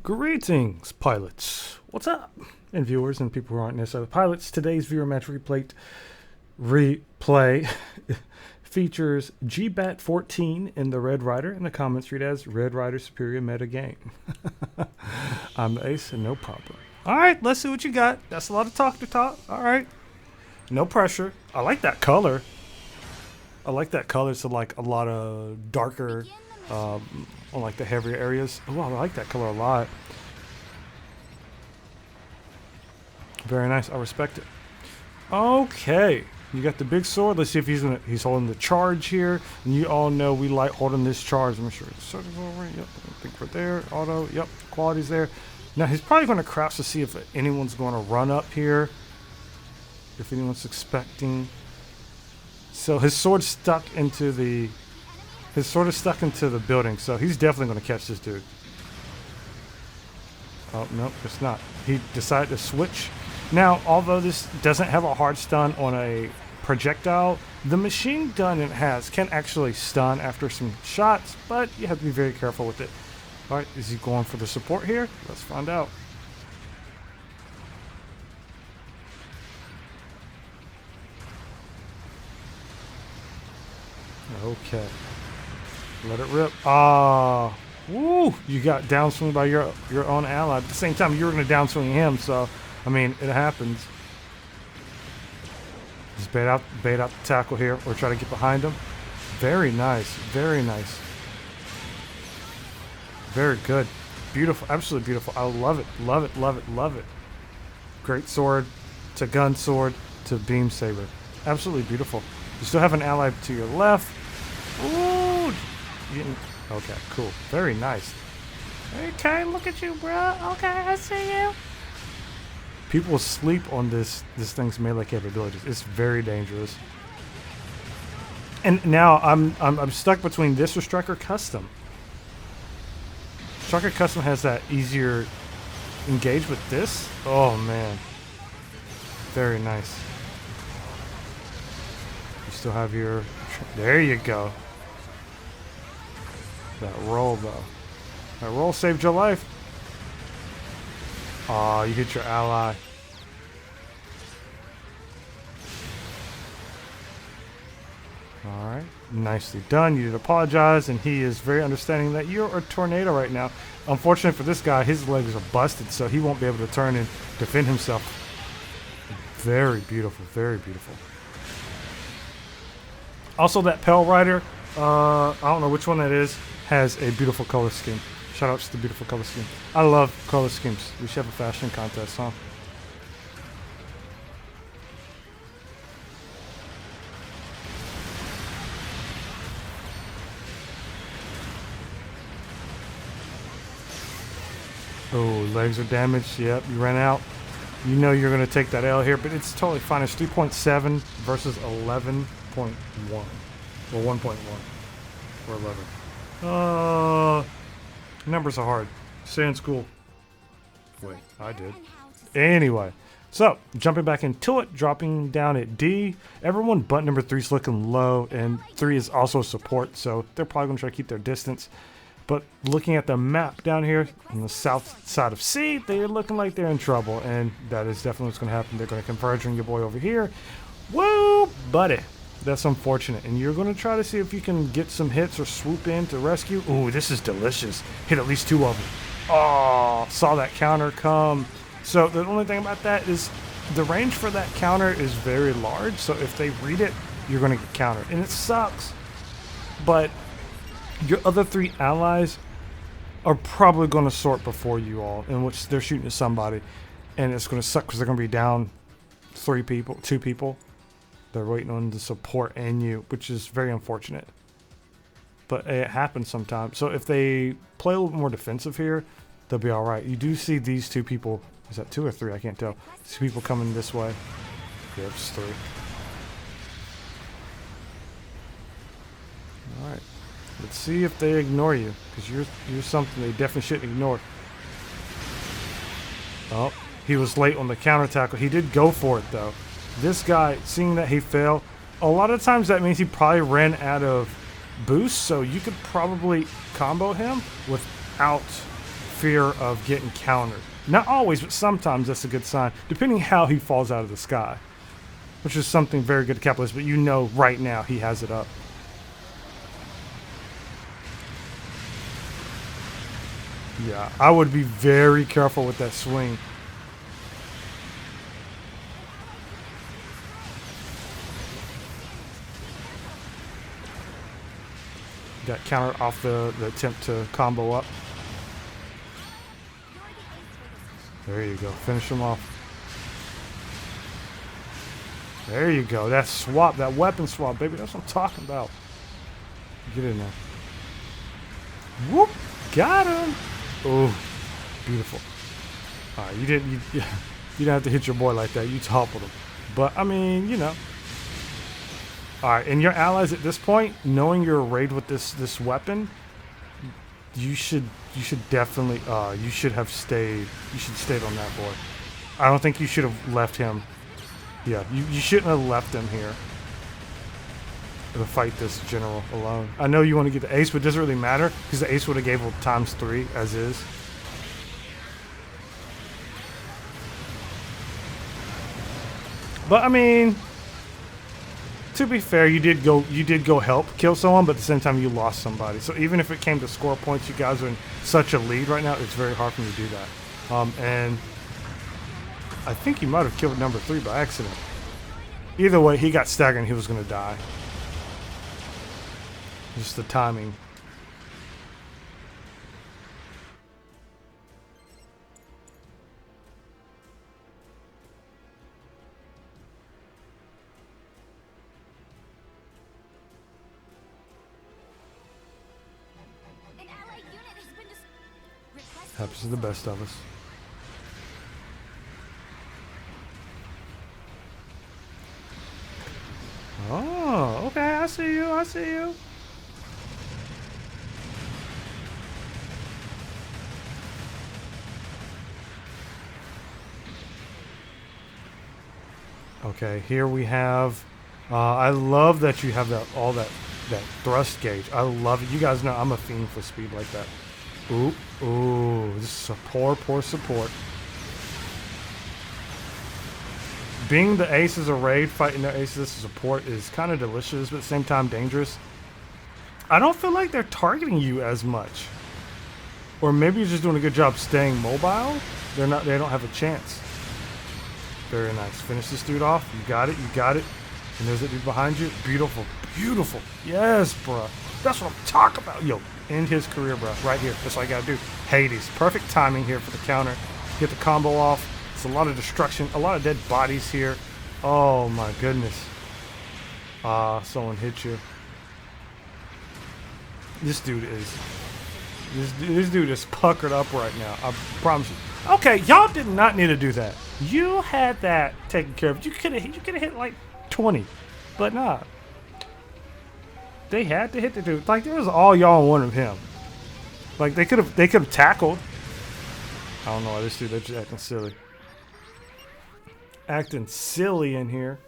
Greetings, pilots. What's up? And viewers and people who aren't necessarily pilots. Today's viewer match replay features G-Bat14 in the Red Rider, and the comments read as Red Rider superior meta game. I'm the ace and no problem. Alright, let's see what you got. That's a lot of talk to talk. Alright. No pressure. I like that color. I like that color. So like a lot of darker on like the heavier areas. Oh, I like that color a lot. Very nice. I respect it. Okay. You got the big sword. Let's see if he's holding the charge here. And you all know we like holding this charge. I'm sure it's yep, I think we're there. Auto. Yep. Quality's there. Now he's probably going to crouch to see if anyone's going to run up here. If anyone's expecting. So his sword's stuck into the building, so he's definitely going to catch this dude. Oh, no, it's not. He decided to switch. Now, although this doesn't have a hard stun on a projectile, the machine gun it has can actually stun after some shots, but you have to be very careful with it. All right, is he going for the support here? Let's find out. Okay. Let it rip. Ah, woo! You got downswing by your own ally. At the same time, you were going to downswing him, so I mean, it happens. Just bait out the tackle here, or try to get behind him. Very nice, very nice, very good, beautiful, absolutely beautiful. I love it, love it, love it, love it. Great sword to gun sword to beam saber. Absolutely beautiful. You still have an ally to your left. Ooh. Okay, cool. Very nice. Okay, look at you, bro. Okay, I see you. People sleep on this thing's melee capabilities. It's very dangerous. And now I'm stuck between this or Striker Custom. Striker Custom has that easier engage with this. Oh man. Very nice. You still have your there you go. That roll though. That roll saved your life. Aw, you hit your ally. Alright. Nicely done. You did apologize, and he is very understanding that you're a tornado right now. Unfortunately for this guy, his legs are busted, so he won't be able to turn and defend himself. Very beautiful, very beautiful. Also, that Pale Rider, I don't know which one that is, has a beautiful color scheme. Shout out to the beautiful color scheme. I love color schemes. We should have a fashion contest, huh? Oh, legs are damaged. Yep, you ran out. You know you're going to take that L here, but it's totally fine. It's 3.7 versus 11.1. Or 1.1. Or 11. Numbers are hard. Stay in school. Wait, I did. Anyway, so jumping back into it, dropping down at D. Everyone but number 3 is looking low, and 3 is also support, so they're probably going to try to keep their distance. But looking at the map down here on the south side of C, they're looking like they're in trouble, and that is definitely what's going to happen. They're going to converge on your boy over here. Woo, buddy. That's unfortunate. And you're going to try to see if you can get some hits or swoop in to rescue. Ooh, this is delicious. Hit at least 2 of them. Oh, saw that counter come. So the only thing about that is the range for that counter is very large. So if they read it, you're going to get countered. And it sucks. But your other 3 allies are probably going to sort before you all, in which they're shooting at somebody. And it's going to suck because they're going to be down 2 people. They're waiting on the support and you, which is very unfortunate. But it happens sometimes. So if they play a little bit more defensive here, they'll be alright. You do see these 2 people. Is that 2 or 3? I can't tell. 2 people coming this way. Yeah, it's 3. Alright. Let's see if they ignore you. Because you're something they definitely shouldn't ignore. Oh, he was late on the counter tackle. He did go for it though. This guy, seeing that he failed, a lot of times that means he probably ran out of boost, so you could probably combo him without fear of getting countered. Not always, but sometimes that's a good sign, depending how he falls out of the sky, which is something very good to capitalize, but you know right now he has it up. Yeah, I would be very careful with that swing. Got countered off the attempt to combo up. There you go. Finish him off. There you go. That swap, that weapon swap, baby. That's what I'm talking about. Get in there. Whoop. Got him. Oh, beautiful. All right, you didn't have to hit your boy like that. You toppled him. But, I mean, you know. All right, and your allies at this point, knowing you're arrayed with this weapon, you should definitely you should have stayed. You should have stayed on that boy. I don't think you should have left him. Yeah, you shouldn't have left him here to fight this general alone. I know you want to get the ace, but it doesn't really matter because the ace would have gave him ×3 as is. But I mean, to be fair, you did go help kill someone, but at the same time you lost somebody. So even if it came to score points, you guys are in such a lead right now. It's very hard for me to do that. And I think you might have killed number 3 by accident. Either way, he got staggered and he was going to die. Just the timing. Happens to the best of us. Oh, okay, I see you, I see you. Okay, here we have, I love that you have that thrust gauge. I love it. You guys know I'm a fiend for speed like that. Ooh, ooh, this is a poor support. Being the aces arrayed, fighting their aces as support is kind of delicious, but at the same time dangerous. I don't feel like they're targeting you as much. Or maybe you're just doing a good job staying mobile. They don't have a chance. Very nice. Finish this dude off. You got it, you got it. And there's that dude behind you. Beautiful, beautiful. Yes, bro. That's what I'm talking about. Yo, end his career, bro. Right here. That's all I gotta do. Hades. Perfect timing here for the counter. Get the combo off. It's a lot of destruction. A lot of dead bodies here. Oh my goodness. Someone hit you. This dude is puckered up right now. I promise you. Okay, y'all did not need to do that. You had that taken care of. You could have hit like 20, but nah. They had to hit the dude. Like, there was all y'all on one of him. Like, they could have tackled. I don't know why this dude, they're just acting silly. Acting silly in here.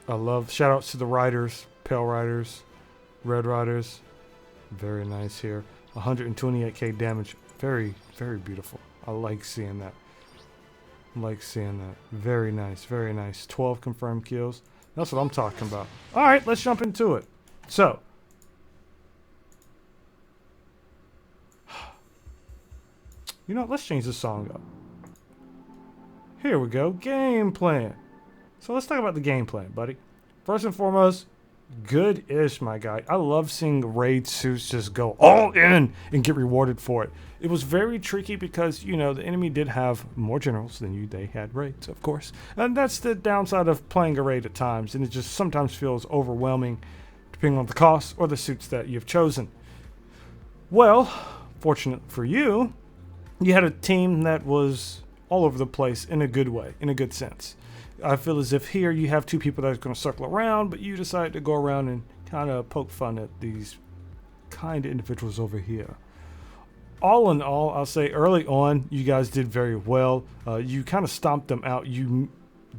I love, shout outs to the riders, Pale Riders, Red Riders. Very nice here. 128k damage. Very, very beautiful. I like seeing that. Very nice, very nice. 12 confirmed kills. That's what I'm talking about. All right, let's jump into it. So, you know, let's change the song up. Here we go. Game plan. So let's talk about the game plan, buddy. First and foremost, good-ish, my guy. I love seeing raid suits just go all in and get rewarded for it. It was very tricky because, you know, the enemy did have more generals than you. They had raids, of course. And that's the downside of playing a raid at times. And it just sometimes feels overwhelming depending on the cost or the suits that you've chosen. Well, fortunate for you, you had a team that was all over the place in a good way, in a good sense. I feel as if here you have two people that are going to circle around, but you decide to go around and kind of poke fun at these kind of individuals over here. All in all, I'll say early on, you guys did very well. You kind of stomped them out. You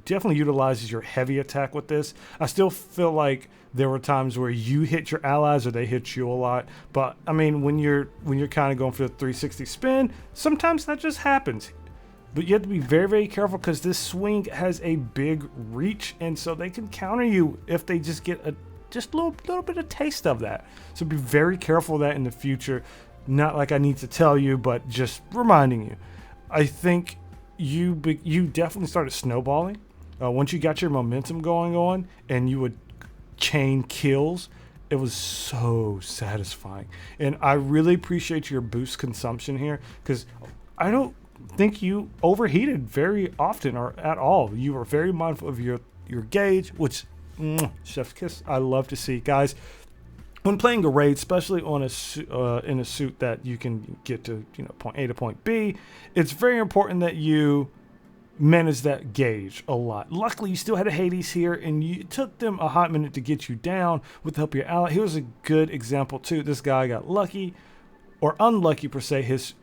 definitely utilizes your heavy attack with this. I still feel like there were times where you hit your allies or they hit you a lot. But I mean, when you're kind of going for the 360 spin, sometimes that just happens. But you have to be very, very careful because this swing has a big reach, and so they can counter you if they just get a little bit of taste of that. So be very careful of that in the future. Not like I need to tell you, but just reminding you. I think you definitely started snowballing once you got your momentum going on, and you would chain kills. It was so satisfying, and I really appreciate your boost consumption here because I don't think you overheated very often or at all. You were very mindful of your gauge, which chef's kiss I love to see. Guys, when playing a raid, especially on in a suit that you can get to point A to point B, it's very important that you manage that gauge a lot. Luckily, you still had a Hades here, and it took them a hot minute to get you down with the help of your ally. Here's a good example too. This guy got lucky, or unlucky per se. His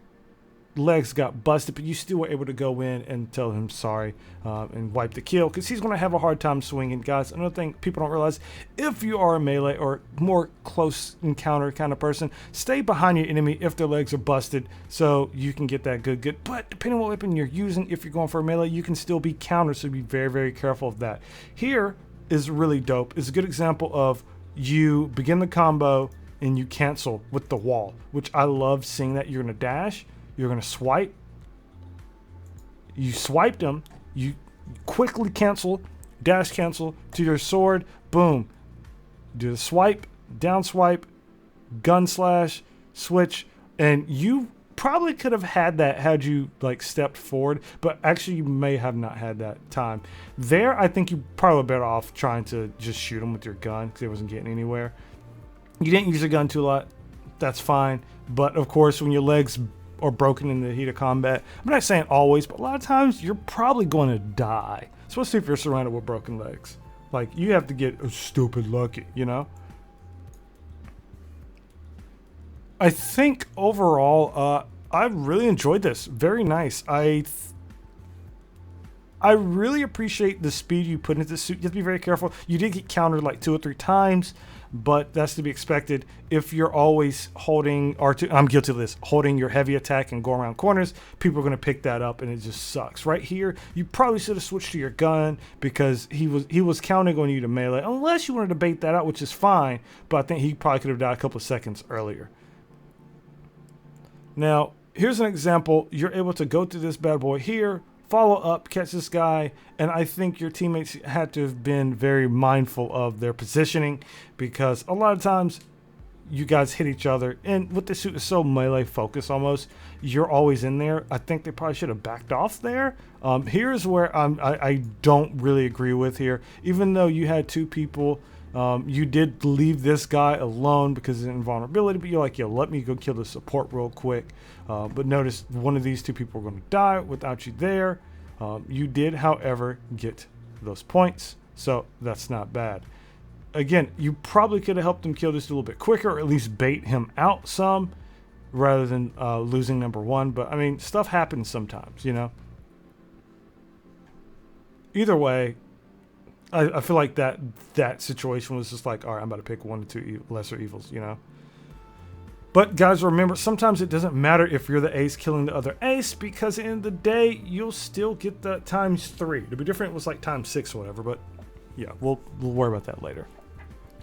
legs got busted, but you still were able to go in and tell him sorry and wipe the kill, because he's going to have a hard time swinging. Guys, another thing people don't realize, if you are a melee or more close encounter kind of person, stay behind your enemy if their legs are busted so you can get that good. But depending on what weapon you're using, if you're going for a melee, you can still be countered, so be very, very careful of that. Here is really dope. It's a good example of you begin the combo and you cancel with the wall, which I love seeing that. You're going to dash, you're going to swipe. You swiped them. You quickly cancel, dash cancel to your sword. Boom. Do the swipe, down swipe, gun slash, switch. And you probably could have had that had you like stepped forward, but actually you may have not had that time. There, I think you probably better off trying to just shoot them with your gun because it wasn't getting anywhere. You didn't use your gun too a lot. That's fine. But of course, when your legs or broken in the heat of combat, I'm not saying always, but a lot of times you're probably going to die, especially if you're surrounded with broken legs. Like, you have to get stupid lucky, I think overall, I really enjoyed this. Very nice. I really appreciate the speed you put into the suit. You have to be very careful. You did get countered like 2 or 3 times, but that's to be expected. If you're always holding R2, I'm guilty of this, holding your heavy attack and going around corners, people are going to pick that up, and it just sucks. Right here, you probably should have switched to your gun because he was counting on you to melee, unless you wanted to bait that out, which is fine, but I think he probably could have died a couple of seconds earlier. Now, here's an example. You're able to go through this bad boy here, follow up, catch this guy, and I think your teammates had to have been very mindful of their positioning, because a lot of times you guys hit each other, and with the suit is so melee focused almost, you're always in there. I think they probably should have backed off there. Here's where I don't really agree with here. Even though you had 2 people, you did leave this guy alone because of invulnerability, but you're like, yo, let me go kill the support real quick. But notice one of these 2 people are going to die without you there. You did, however, get those points, so that's not bad. Again, you probably could have helped him kill this a little bit quicker, or at least bait him out some, rather than losing number 1. But I mean, stuff happens sometimes, Either way, I feel like that situation was just like, all right, I'm about to pick 1 to 2 lesser evils, But guys, remember, sometimes it doesn't matter if you're the ace killing the other ace, because at the end of the day, you'll still get that ×3. It'll be different, it was like ×6 or whatever, but yeah, we'll worry about that later.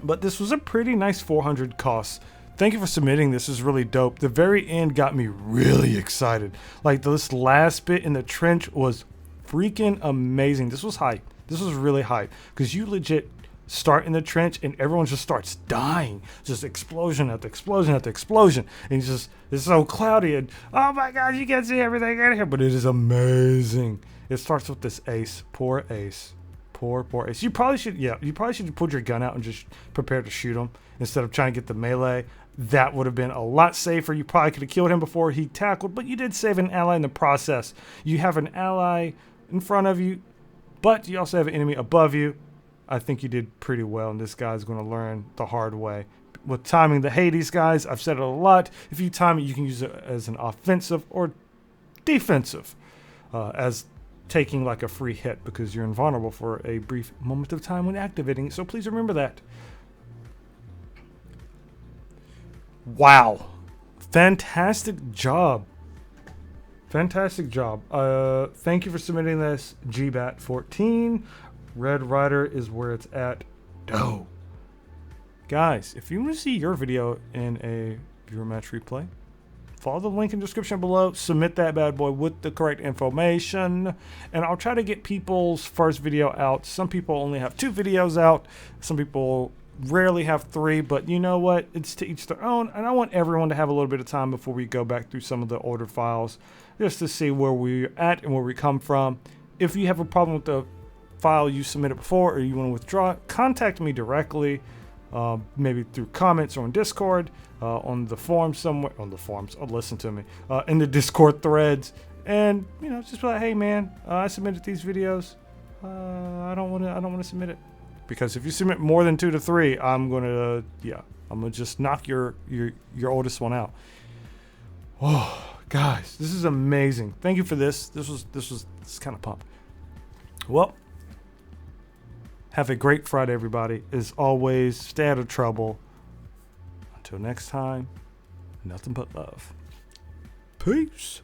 But this was a pretty nice 400 cost. Thank you for submitting. This is really dope. The very end got me really excited. Like, this last bit in the trench was freaking amazing. This was hype. This was really hype, because you legit start in the trench and everyone just starts dying. Just explosion after explosion after explosion. And it's so cloudy, and oh my god, you can't see everything in here, but it is amazing. It starts with this ace. Poor ace. Poor ace. You probably should put your gun out and just prepare to shoot him instead of trying to get the melee. That would have been a lot safer. You probably could have killed him before he tackled, but you did save an ally in the process. You have an ally in front of you, but you also have an enemy above you. I think you did pretty well, and this guy's going to learn the hard way. With timing the Hades, guys, I've said it a lot. If you time it, you can use it as an offensive or defensive. As taking like a free hit because you're invulnerable for a brief moment of time when activating it. So please remember that. Wow. Fantastic job. Fantastic job. Thank you for submitting this, G-Bat14. Red Rider is where it's at. Dope. Guys, if you want to see your video in a viewer match replay, follow the link in the description below. Submit that bad boy with the correct information. And I'll try to get people's first video out. Some people only have 2 videos out. Some people rarely have 3. But you know what? It's to each their own. And I want everyone to have a little bit of time before we go back through some of the older files, just to see where we're at and where we come from. If you have a problem with the file you submitted before or you want to withdraw, contact me directly. Maybe through comments or on Discord, on the forums somewhere, on the forums, listen to me, in the Discord threads, and you know, just be like, hey man, I submitted these videos, I don't want to submit it, because if you submit more than 2 to 3, I'm gonna just knock your oldest one out. Oh guys, this is amazing. Thank you for this. This was kind of pump. Well, have a great Friday, everybody. As always, stay out of trouble. Until next time, nothing but love. Peace.